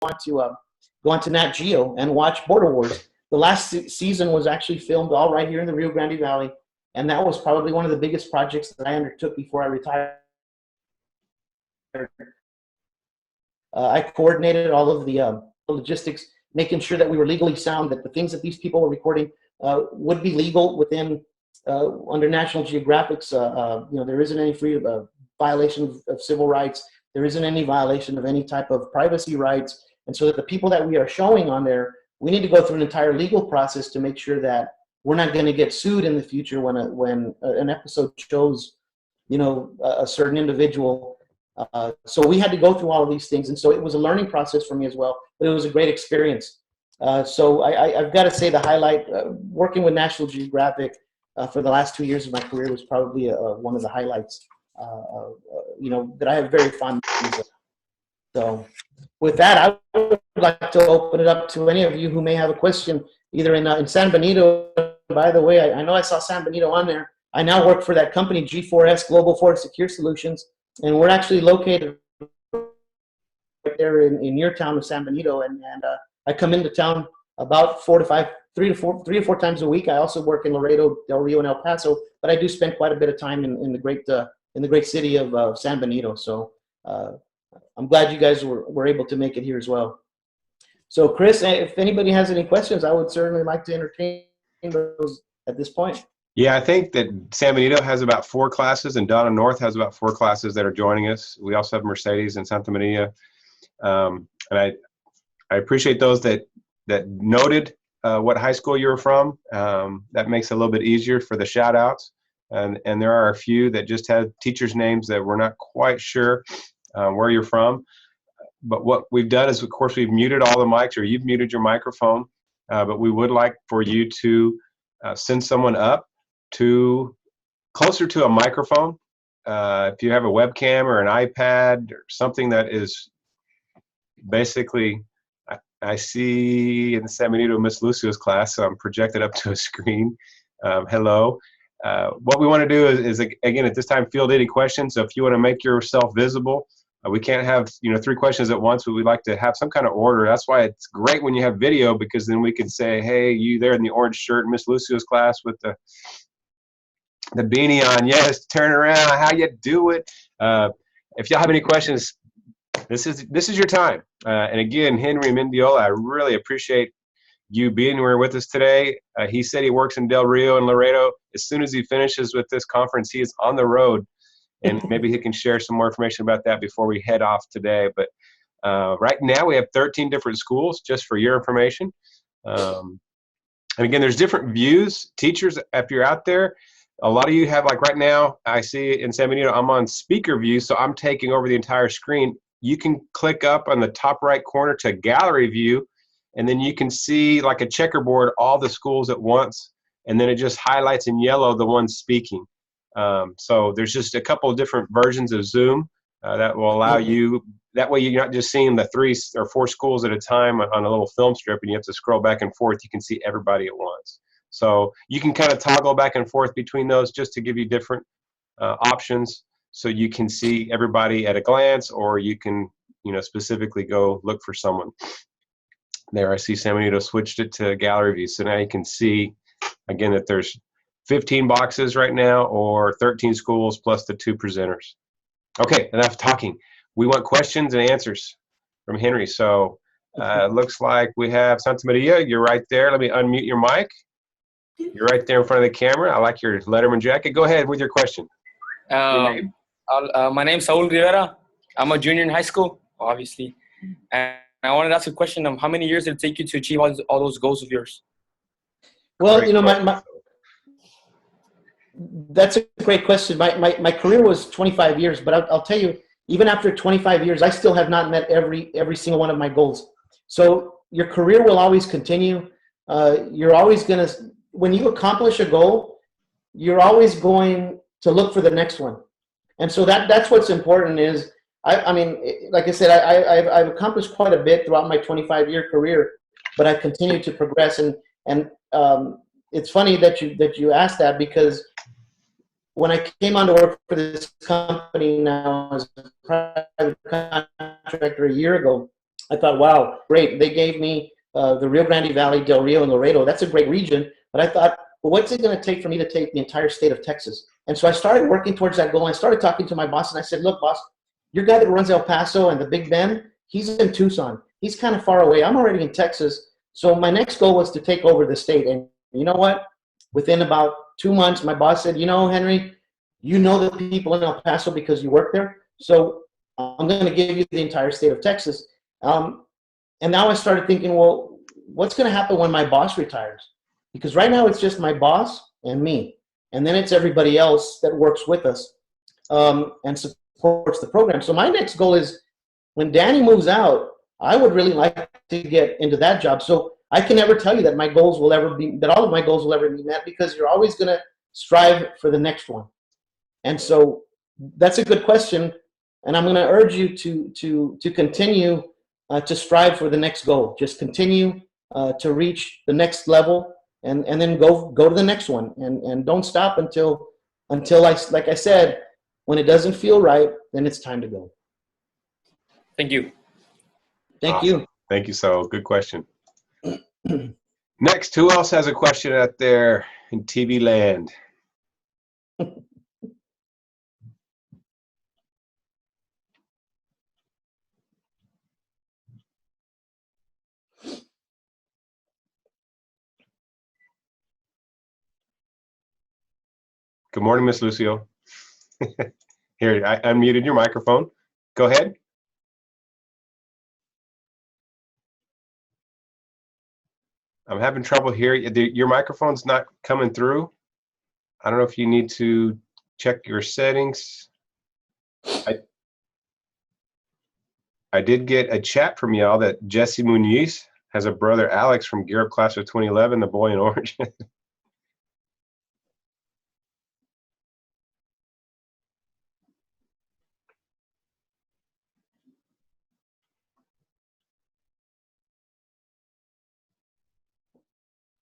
go on to Nat Geo and watch Border Wars. The last season was actually filmed all right here in the Rio Grande Valley, and that was probably one of the biggest projects that I undertook before I retired. I coordinated all of the logistics, making sure that we were legally sound, that the things that these people were recording would be legal within under National Geographic's. There isn't any violation of civil rights. There isn't any violation of any type of privacy rights. And so that the people that we are showing on there, we need to go through an entire legal process to make sure that we're not going to get sued in the future when an episode shows, a certain individual. So we had to go through all of these things. And so it was a learning process for me as well, but it was a great experience. So I've got to say the highlight, working with National Geographic for the last 2 years of my career was probably one of the highlights, that I have very fond memories of. So with that, I would like to open it up to any of you who may have a question, either in San Benito. By the way, I know I saw San Benito on there. I now work for that company, G4S Global Forest Secure Solutions, and we're actually located right there in your town of San Benito. And I come into town about 3 to 4 times a week. I also work in Laredo, Del Rio, and El Paso, but I do spend quite a bit of time in the great city of San Benito. So I'm glad you guys were able to make it here as well. So Chris, if anybody has any questions, I would certainly like to entertain those at this point. Yeah, I think that San Benito has about 4 classes, and Donna North has about 4 classes that are joining us. We also have Mercedes and Santa Maria. And I appreciate those that noted what high school you were from. That makes it a little bit easier for the shout outs. And there are a few that just have teachers' names that we're not quite sure where you're from. But what we've done is, of course, we've muted all the mics, or you've muted your microphone. But we would like for you to send someone up to closer to a microphone. If you have a webcam or an iPad or something that is basically, I see in San Benito Miss Lucio's class, so I'm projected up to a screen. Hello. What we want to do is, again, at this time, field any questions. So if you want to make yourself visible, we can't have 3 questions at once, but we'd like to have some kind of order. That's why it's great when you have video, because then we can say, hey, you there in the orange shirt, Miss Lucio's class with the beanie on, yes, turn around, how you do it. If y'all have any questions, this is your time. And again, Henry Mendiola, I really appreciate you being here with us today. He said he works in Del Rio and Laredo. As soon as he finishes with this conference, he is on the road, and maybe he can share some more information about that before we head off today. But right now we have 13 different schools, just for your information. And again, there's different views. Teachers, if you're out there, a lot of you have, like right now, I see in San Benito, I'm on speaker view, so I'm taking over the entire screen. You can click up on the top right corner to gallery view, and then you can see, like a checkerboard, all the schools at once, and then it just highlights in yellow the ones speaking. So there's just a couple of different versions of Zoom that will allow you, that way you're not just seeing the 3 or 4 schools at a time on a little film strip and you have to scroll back and forth. You can see everybody at once. So you can kind of toggle back and forth between those just to give you different options, so you can see everybody at a glance, or you can, specifically go look for someone. There, I see San Benito switched it to gallery view. So now you can see, again, that there's 15 boxes right now, or 13 schools plus the 2 presenters. Okay, enough talking. We want questions and answers from Henry. So looks like we have Santa Maria. You're right there. Let me unmute your mic. You're right there in front of the camera. I like your Letterman jacket. Go ahead with your question. My name's Saul Rivera. I'm a junior in high school, obviously. And I wanted to ask a question of how many years did it take you to achieve all those goals of yours? Well, that's a great question. My career was 25 years, but I'll tell you, even after 25 years, I still have not met every single one of my goals. So your career will always continue. You're always going to, when you accomplish a goal, you're always going to look for the next one. And so that's what's important is, I mean, like I said, I've accomplished quite a bit throughout my 25-year career, but I continue to progress. And it's funny that you asked that, because when I came on to work for this company now as a private contractor a year ago, I thought, wow, great. They gave me the Rio Grande Valley, Del Rio, and Laredo. That's a great region. But I thought, well, what's it going to take for me to take the entire state of Texas? And so I started working towards that goal. I started talking to my boss, and I said, look, boss, your guy that runs El Paso and the Big Bend, he's in Tucson. He's kind of far away. I'm already in Texas. So my next goal was to take over the state. And you know what? Within about 2 months, my boss said, you know, Henry, you know the people in El Paso because you work there. So I'm going to give you the entire state of Texas. And now I started thinking, well, what's going to happen when my boss retires? Because right now it's just my boss and me. And then it's everybody else that works with us and supports the program. So my next goal is when Danny moves out, I would really like to get into that job. So I can never tell you that my goals will ever be, that all of my goals will ever be met, because you're always going to strive for the next one. And so that's a good question. And I'm going to urge you to continue to strive for the next goal. Just continue to reach the next level, and then go to the next one, and don't stop until like I said, when it doesn't feel right, then it's time to go. Thank you. Thank you. Thank you, so good question. Next, who else has a question out there in TV land? Good morning, Miss Lucio. Here, I unmuted your microphone. Go ahead. I'm having trouble hearing. Your microphone's not coming through. I don't know if you need to check your settings. I did get a chat from y'all that Jesse Muniz has a brother, Alex, from Gear Up Class of 2011, the boy in orange.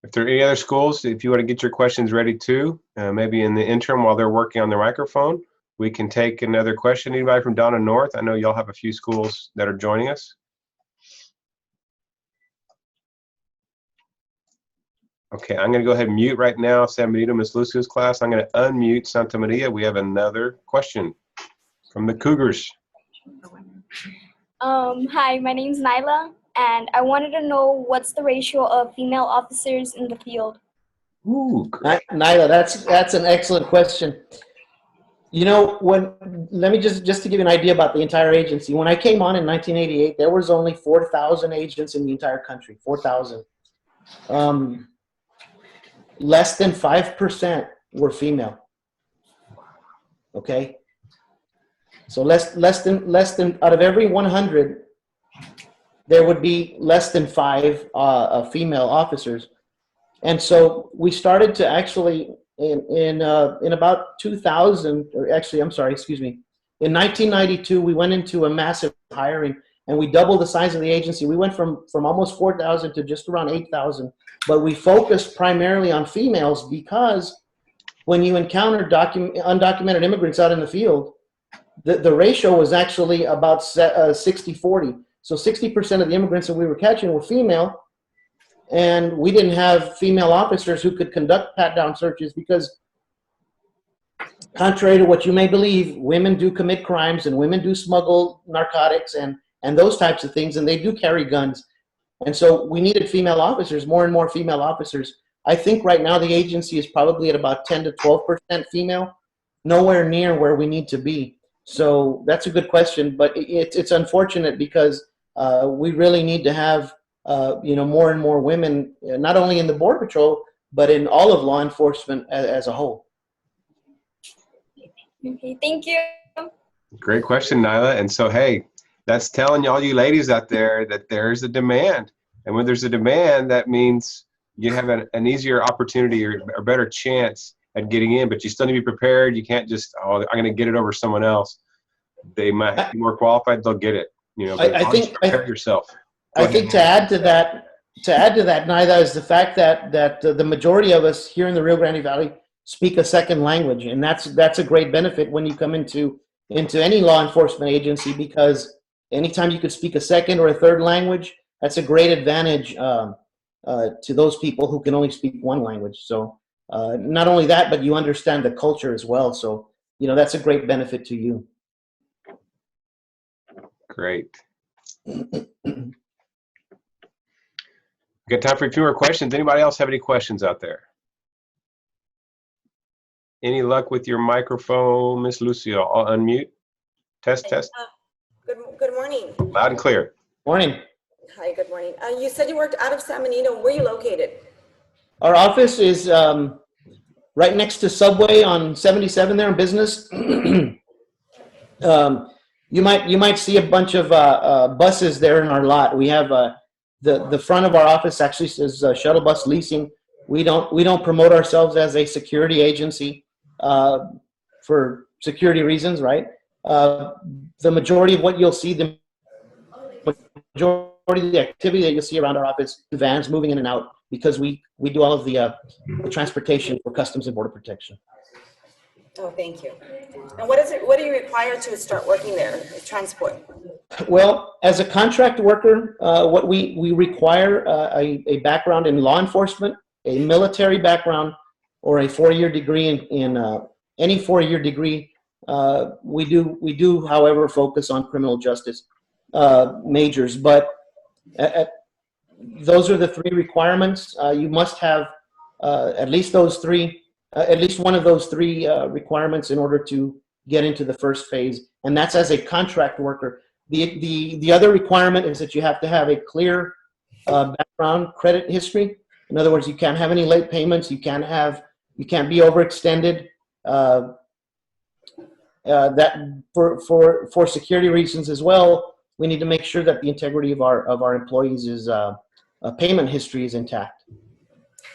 If there are any other schools, if you want to get your questions ready too, maybe in the interim while they're working on their microphone, we can take another question. Anybody from Donna North? I know y'all have a few schools that are joining us. Okay, I'm going to go ahead and mute right now San Benito, Miss Lucio's class. I'm going to unmute Santa Maria. We have another question from the Cougars. Hi, my name's Nyla, and I wanted to know what's the ratio of female officers in the field. Ooh, Nyla, that's an excellent question. You know, let me just to give you an idea about the entire agency. When I came on in 1988, there was only 4,000 agents in the entire country. 4,000. Less than 5% were female. Okay. So less than out of every 100, there would be less than 5 female officers. And so we started to actually in about 2000, or actually, I'm sorry, excuse me. In 1992, we went into a massive hiring, and we doubled the size of the agency. We went from almost 4,000 to just around 8,000. But we focused primarily on females, because when you encounter undocumented immigrants out in the field, the ratio was actually about 60-40. So 60% of the immigrants that we were catching were female, and we didn't have female officers who could conduct pat-down searches, because contrary to what you may believe, women do commit crimes, and women do smuggle narcotics and those types of things, and they do carry guns. And so we needed female officers, more and more female officers. I think right now the agency is probably at about 10 to 12% female, nowhere near where we need to be. So that's a good question, but it's unfortunate, because we really need to have more and more women, not only in the Border Patrol, but in all of law enforcement as a whole. Okay, thank you. great question, Nyla. And so, hey, that's telling all you ladies out there that there's a demand. And when there's a demand, that means you have an easier opportunity or a better chance at getting in, but you still need to be prepared. You can't just, I'm going to get it over someone else. They might be more qualified, they'll get it. I think prepare yourself. I think to add to that, Naida, is the fact that the majority of us here in the Rio Grande Valley speak a second language, and that's a great benefit when you come into any law enforcement agency, because anytime you could speak a second or a third language, that's a great advantage to those people who can only speak one language. So not only that, but you understand the culture as well. So, that's a great benefit to you. Great. Got time for a few more questions. Anybody else have any questions out there? Any luck with your microphone, Miss Lucia? I'll unmute. Test. Good morning. Loud and clear. Morning. Hi, good morning. You said you worked out of San Benito. Where are you located? Our office is right next to Subway on 77 there in Business. You might see a bunch of buses there in our lot. We have the front of our office actually says shuttle bus leasing. We don't promote ourselves as a security agency for security reasons, right? The majority of what you'll see, the majority of the activity that you'll see around our office, vans moving in and out, because we do all of the transportation for Customs and Border Protection. Oh, thank you. And what do you require to start working there, transport? Well, as a contract worker, what we require a background in law enforcement, a military background, or a 4-year degree in any 4-year degree. We do, however, focus on criminal justice majors, but those are the 3 requirements. You must have at least those 3. At least one of those 3 requirements in order to get into the first phase, and that's as a contract worker. The other requirement is that you have to have a clear background credit history. In other words, you can't have any late payments. You can't be overextended. That for security reasons as well, we need to make sure that the integrity of our employees' payment history is intact.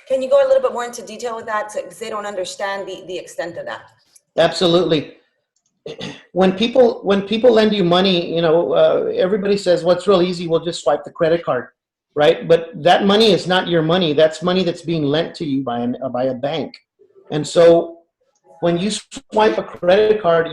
Can you go a little bit more into detail with that, because they don't understand the extent of that? Absolutely. When people lend you money, everybody says, well, it's real easy. We'll just swipe the credit card, right? But that money is not your money. That's money that's being lent to you by a bank. And so when you swipe a credit card,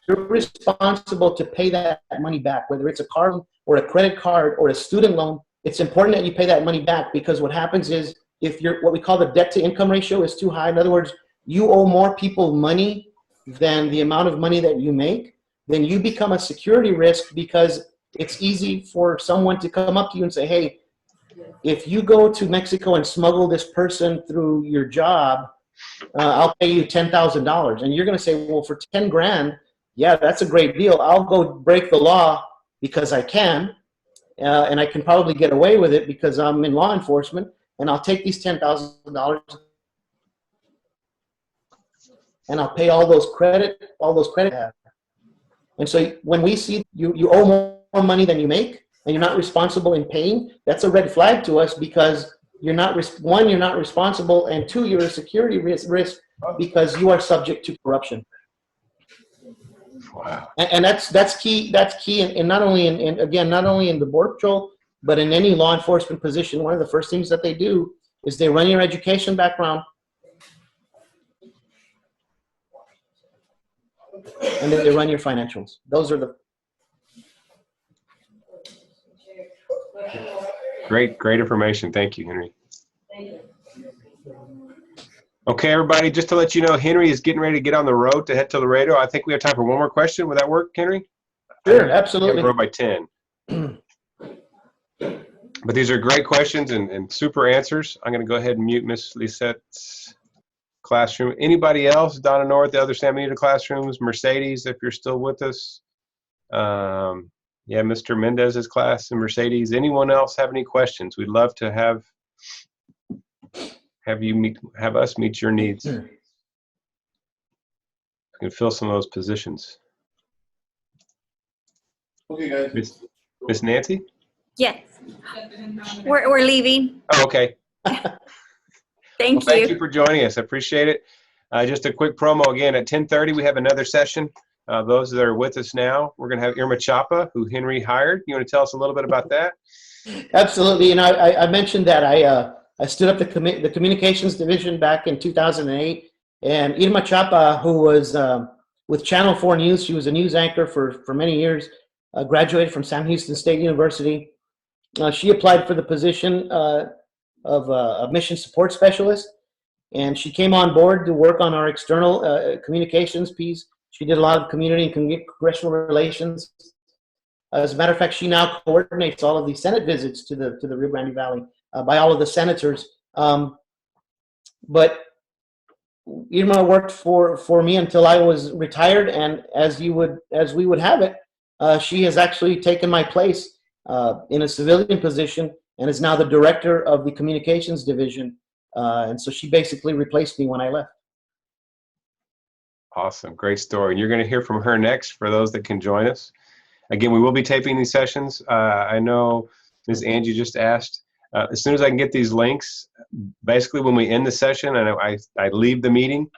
you're responsible to pay that money back, whether it's a car loan or a credit card or a student loan. It's important that you pay that money back, because what happens is, if what we call the debt to income ratio is too high, in other words, you owe more people money than the amount of money that you make, then you become a security risk, because it's easy for someone to come up to you and say, hey, if you go to Mexico and smuggle this person through your job, I'll pay you $10,000. And you're going to say, well, for 10 grand, yeah, that's a great deal. I'll go break the law because I can. And I can probably get away with it because I'm in law enforcement, and I'll take these $10,000 and I'll pay all those credit. And so when we see you owe more money than you make, and you're not responsible in paying, that's a red flag to us, because you're not responsible, and 2, you're a security risk because you are subject to corruption. Wow. And that's key. That's key, and not only not only in the Border Patrol, but in any law enforcement position. One of the first things that they do is they run your education background, and then they run your financials. Those are the Great information. Thank you, Henry. Okay, everybody, just to let you know, Henry is getting ready to get on the road to head to Laredo. I think we have time for one more question. Would that work, Henry? Sure, absolutely. Road by 10. But these are great questions and super answers. I'm going to go ahead and mute Miss Lisette's classroom. Anybody else? Donna North, the other San Benito classrooms, Mercedes, if you're still with us. Yeah, Mr. Mendez's class and Mercedes. Anyone else have any questions? We'd love to have us meet your needs. Sure. I can fill some of those positions. Okay, guys. Miss Nancy? Yes. We're leaving. Oh, okay. Thank Thank you. you for joining us. I appreciate it. Just a quick promo again. At 10:30, we have another session. Those that are with us now, we're going to have Irma Chapa, who Henry hired. You want to tell us a little bit about that? Absolutely. And I mentioned that I stood up the communications division back in 2008. And Irma Chapa, who was with Channel 4 News, she was a news anchor for many years. graduated from Sam Houston State University. She applied for the position of a mission support specialist, and she came on board to work on our external communications piece. She did a lot of community and congressional relations. As a matter of fact, she now coordinates all of the Senate visits to the Rio Grande Valley by all of the senators. But Irma worked for me until I was retired, and as we would have it, she has actually taken my place in a civilian position and is now the director of the communications division. And so she basically replaced me when I left. Awesome. Great story. And you're going to hear from her next for those that can join us. Again, we will be taping these sessions. I know Ms. Angie just asked. As soon as I can get these links, basically when we end the session and I leave the meeting,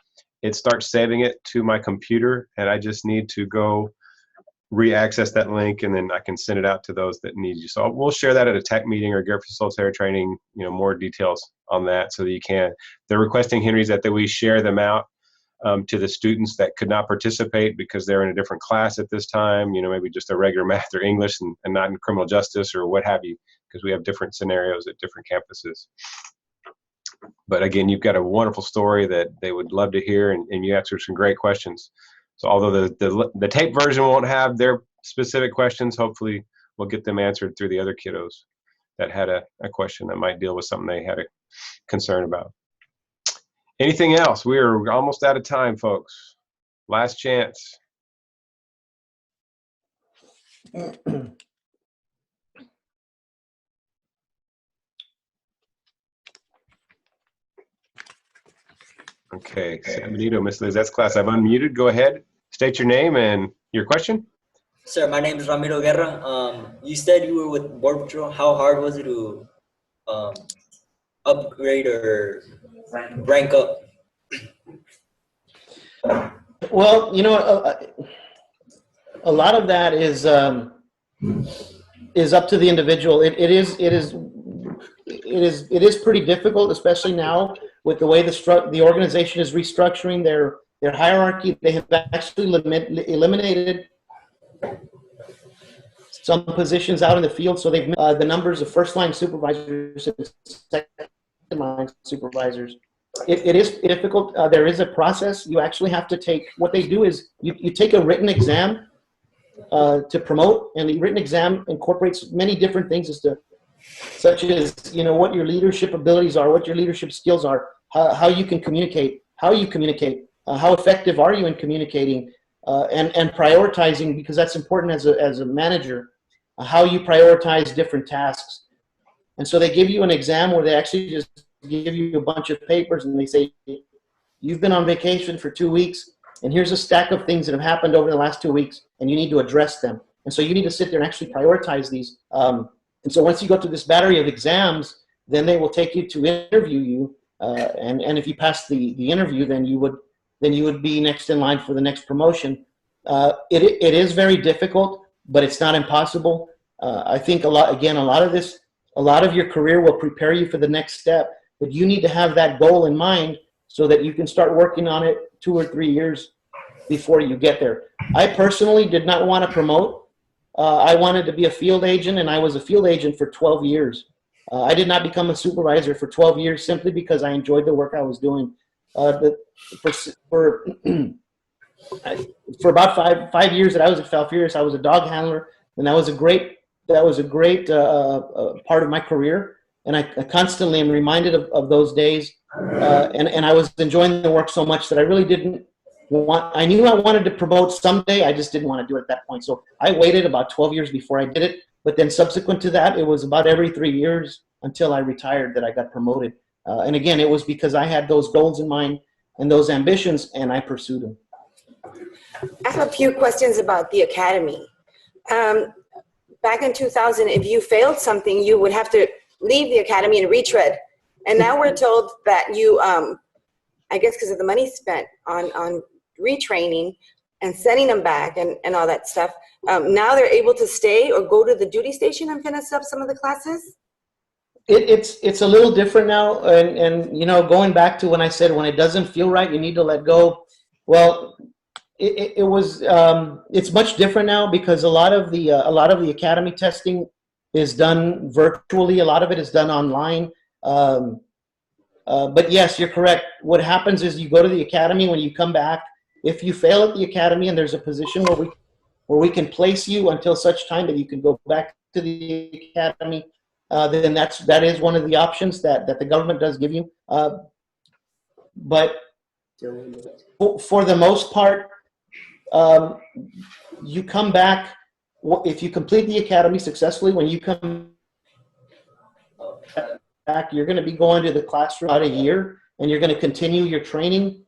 it starts saving it to my computer, and I just need to go re-access that link, and then I can send it out to those that need you. So we'll share that at a tech meeting or Garrett Facilitator training, more details on that so that you can. They're requesting, Henry, that we share them out to the students that could not participate because they're in a different class at this time, maybe just a regular math or English and not in criminal justice or what have you, because we have different scenarios at different campuses. But again, you've got a wonderful story that they would love to hear, and you answered some great questions. So although the tape version won't have their specific questions, hopefully we'll get them answered through the other kiddos that had a question that might deal with something they had a concern about. Anything else? We are almost out of time, folks. Last chance. Okay, San Benito, Miss Lizette's class. I've unmuted. Go ahead. State your name and your question. Sir, my name is Ramiro Guerra. You said you were with Border Patrol. How hard was it to upgrade or rank up? Well, a lot of that is up to the individual. It is pretty difficult, especially now with the way the organization is restructuring their hierarchy. They have actually eliminated some positions out in the field, so they've the numbers of first-line supervisors and second-line supervisors. It is difficult. There is a process. You actually have to take, what they do is you take a written exam to promote, and the written exam incorporates many different things such as what your leadership abilities are, what your leadership skills are, how you can communicate, how effective are you in communicating, and prioritizing, because that's important as a manager, how you prioritize different tasks. And so they give you an exam where they actually just give you a bunch of papers and they say, you've been on vacation for 2 weeks, and here's a stack of things that have happened over the last 2 weeks, and you need to address them. And so you need to sit there and actually prioritize these. And so once you go through this battery of exams, then they will take you to interview you. And if you pass the interview, then you would be next in line for the next promotion. It is very difficult, but it's not impossible. I think a lot of your career will prepare you for the next step, but you need to have that goal in mind so that you can start working on it 2 or 3 years before you get there. I personally did not want to promote. I wanted to be a field agent, and I was a field agent for 12 years. I did not become a supervisor for 12 years simply because I enjoyed the work I was doing. For about five years that I was at Falfurrias, I was a dog handler, and that was a great part of my career. And I constantly am reminded of those days. And I was enjoying the work so much that I really didn't I knew I wanted to promote someday. I just didn't want to do it at that point. So I waited about 12 years before I did it. But then subsequent to that, it was about every 3 years until I retired that I got promoted. And again, it was because I had those goals in mind and those ambitions, and I pursued them. I have a few questions about the academy. Back in 2000, if you failed something, you would have to leave the academy and retread. And now we're told that you, I guess because of the money spent on retraining and sending them back and all that stuff, now they're able to stay or go to the duty station and finish up some of the classes? It's a little different now. And going back to when I said when it doesn't feel right, you need to let go. Well, It was it's much different now because a lot of the academy testing is done virtually. A lot of it is done online. But yes, you're correct. What happens is you go to the academy. When you come back, if you fail at the academy and there's a position where we can place you until such time that you can go back to the academy, then that is one of the options that the government does give you. But for the most part, you come back if you complete the academy successfully. When you come back, you're going to be going to the classroom about a year, and you're going to continue your training,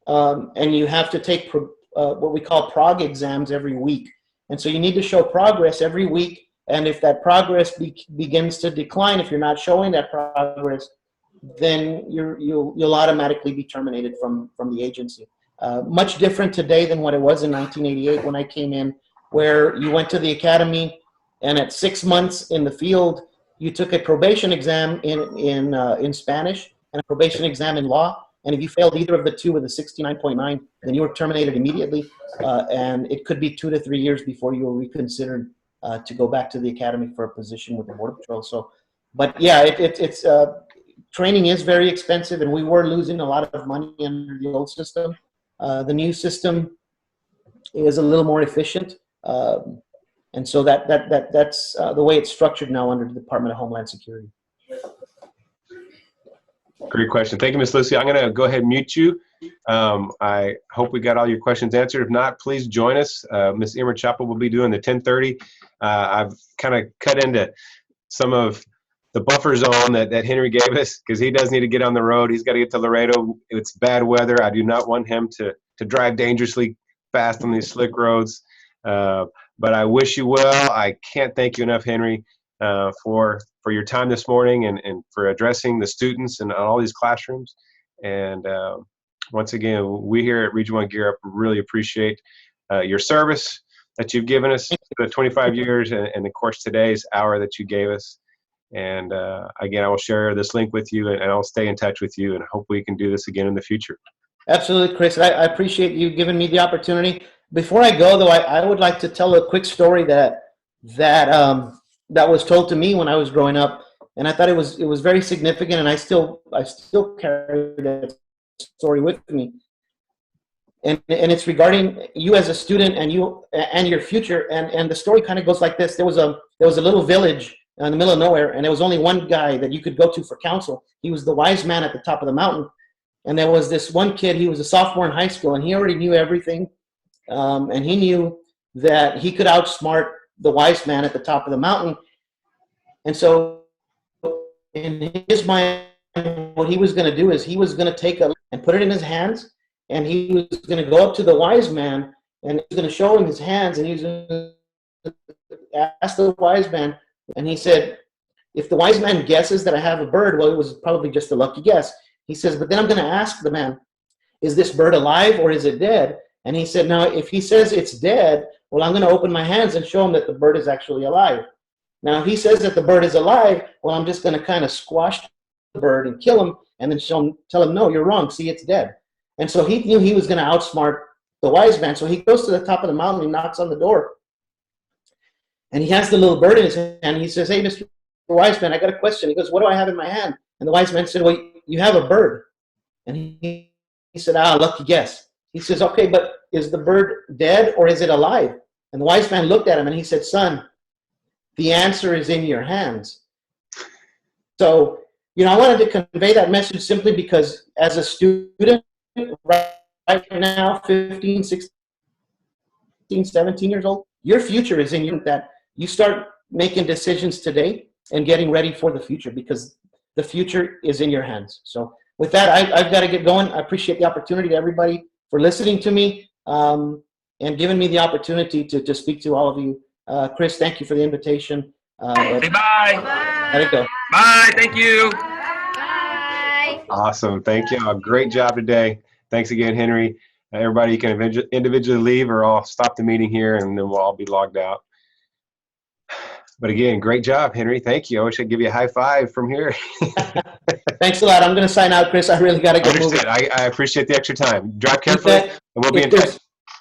and you have to take what we call prog exams every week. And so you need to show progress every week, and if that progress begins to decline, if you're not showing that progress, then you'll automatically be terminated from the agency. Much different today than what it was in 1988 when I came in, where you went to the academy, and at 6 months in the field, you took a probation exam in Spanish and a probation exam in law. And if you failed either of the two with a 69.9, then you were terminated immediately. And it could be 2 to 3 years before you were reconsidered to go back to the academy for a position with the Border Patrol. So, but yeah, it's training is very expensive, and we were losing a lot of money under the old system. The new system is a little more efficient. And so that's the way it's structured now under the Department of Homeland Security. Great question. Thank you, Ms. Lucy. I'm going to go ahead and mute you. I hope we got all your questions answered. If not, please join us. Ms. Emer Chapa will be doing the 10:30. I've kind of cut into some of the buffer zone that Henry gave us because he does need to get on the road. He's got to get to Laredo. It's bad weather. I do not want him to drive dangerously fast on these slick roads. But I wish you well. I can't thank you enough, Henry, for your time this morning and for addressing the students in all these classrooms. And once again, we here at Region 1 Gear Up really appreciate your service that you've given us for the 25 years and of course today's hour that you gave us. And again, I will share this link with you and I'll stay in touch with you and hope we can do this again in the future. Absolutely, Chris. I appreciate you giving me the opportunity. Before I go, though, I would like to tell a quick story that was told to me when I was growing up, and I thought it was very significant, and I still carry that story with me. And it's regarding you as a student and you and your future. And the story kind of goes like this: there was a little village in the middle of nowhere, and there was only one guy that you could go to for counsel. He was the wise man at the top of the mountain. And there was this one kid. He was a sophomore in high school, and he already knew everything. And he knew that he could outsmart the wise man at the top of the mountain. And so in his mind, what he was going to do is he was going to take and put it in his hands, and he was going to go up to the wise man, and he was going to show him his hands, and he was going to ask the wise man, and he said, if the wise man guesses that I have a bird, well, it was probably just a lucky guess. He says, but then I'm going to ask the man, is this bird alive or is it dead? And he said, now, if he says it's dead, well, I'm going to open my hands and show him that the bird is actually alive. Now, if he says that the bird is alive, well, I'm just going to kind of squash the bird and kill him and then tell him, no, you're wrong. See, it's dead. And so he knew he was going to outsmart the wise man. So he goes to the top of the mountain, he knocks on the door, and he has the little bird in his hand. He says, hey, Mr. Wise Man, I got a question. He goes, what do I have in my hand? And the wise man said, well, you have a bird. And he said, lucky guess. He says, okay, but is the bird dead or is it alive? And the wise man looked at him and he said, son, the answer is in your hands. So, I wanted to convey that message simply because as a student right now, 15, 16, 17 years old, your future is in you. That you start making decisions today and getting ready for the future because the future is in your hands. So with that, I've got to get going. I appreciate the opportunity to everybody for listening to me and giving me the opportunity to speak to all of you. Chris, thank you for the invitation. Say bye. Let it go. Bye. Thank you. Bye. Awesome. Thank you. Great job today. Thanks again, Henry. Everybody, you can individually leave or I'll stop the meeting here and then we'll all be logged out. But again, great job, Henry. Thank you. I wish I could give you a high five from here. Thanks a lot. I'm going to sign out, Chris. I really got to get moving. I appreciate the extra time. Drive carefully, and we'll be in touch.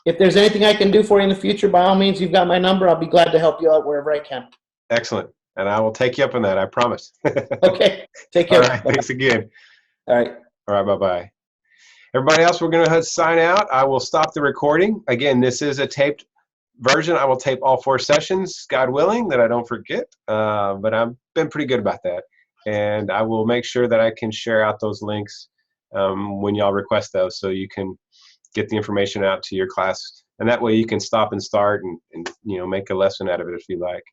if there's anything I can do for you in the future, by all means, you've got my number. I'll be glad to help you out wherever I can. Excellent. And I will take you up on that. I promise. Okay. Take All care. right. Thanks again. All right. All right. Bye-bye. Everybody else, we're going to sign out. I will stop the recording. Again, this is a taped version. I will tape all 4 sessions, God willing, that I don't forget. But I've been pretty good about that. And I will make sure that I can share out those links when y'all request those, so you can get the information out to your class. And that way you can stop and start and make a lesson out of it if you like.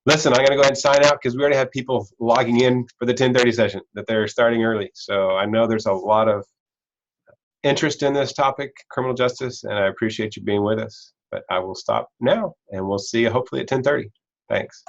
Listen, I'm going to go ahead and sign out because we already have people logging in for the 10:30 session that they're starting early. So I know there's a lot of interest in this topic, criminal justice, and I appreciate you being with us. But I will stop now, and we'll see you hopefully at 10:30. Thanks.